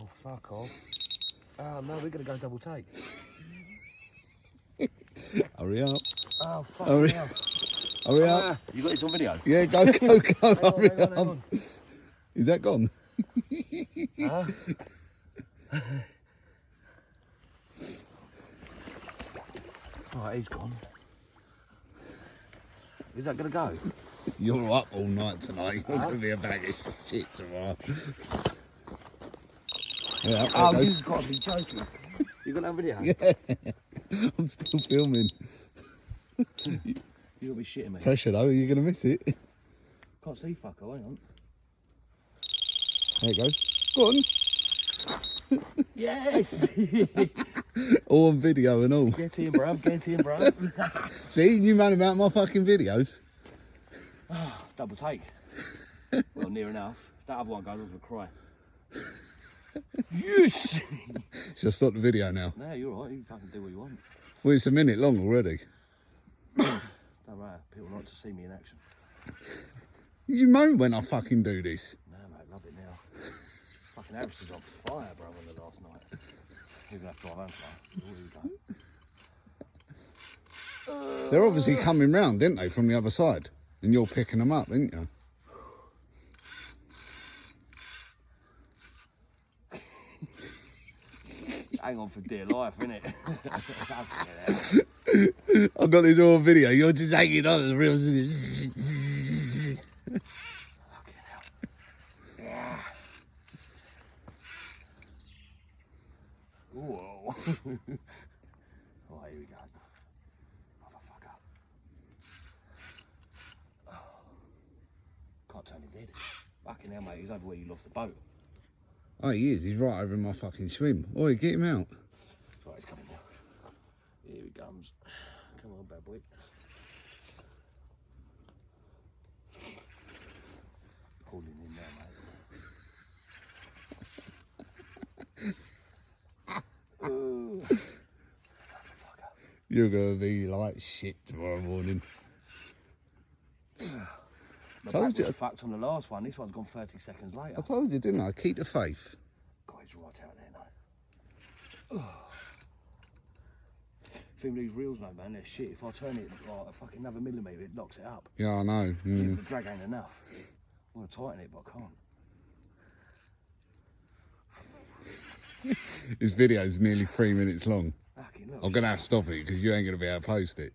Oh, fuck off. Oh, no, we're going to go double take. Hurry up. Oh, fuck Hurry, hell. hurry up. You got this on video? Yeah, go. Hurry hang up. on. Is that gone? Huh? Right, he's gone. Is that going to go? You're up all night tonight. You're going to be a bag of shit tomorrow. Yeah, Oh, you've got to be joking. You got that on video? Yeah. I'm still filming. You're going to be shitting me. Pressure though, you're going to miss it. Can't see fucker, hang on. There it goes. Go on. Yes! All on video and all. Get in, bruv. See, you moan about my fucking videos. Double take. Well, near enough. If that other one goes, I'm going to cry. Yes! Shall I stop the video now? No, you're alright. You can fucking do what you want. Well, it's a minute long already. Don't matter. People like to see me in action. You moan when I fucking do this. No, mate, love it now. Fucking Harris is on fire, bro, on the last night. He's going to have to drive home tonight. Oh, you go. They're obviously coming round, didn't they, from the other side? And you're picking them up, ain't you? Hang on for dear life, innit? I've got this all video. You're just hanging on the real. Fucking hell. Yeah. Whoa. Oh, here we go. Motherfucker. Oh. Can't turn his head. Fucking hell, mate. He's over where you lost the boat. Oh, he is. He's right over my fucking swim. Oi, get him out. Right, he's coming now. Here he comes. Come on, bad boy. Pulling in now, mate. Ooh. You're going to be like shit tomorrow morning. My Told back you. was fucked on the last one. This one's gone 30 seconds later. I told you, didn't I? Keep the faith. God, he's right out there now. Thing with these reels, no man, they're shit. If I turn it like a fucking another millimetre, it locks it up. Yeah, I know. The drag ain't enough. I want to tighten it, but I can't. This video's nearly 3 minutes long. Fucking look. I'm going to have to stop it because you ain't going to be able to post it.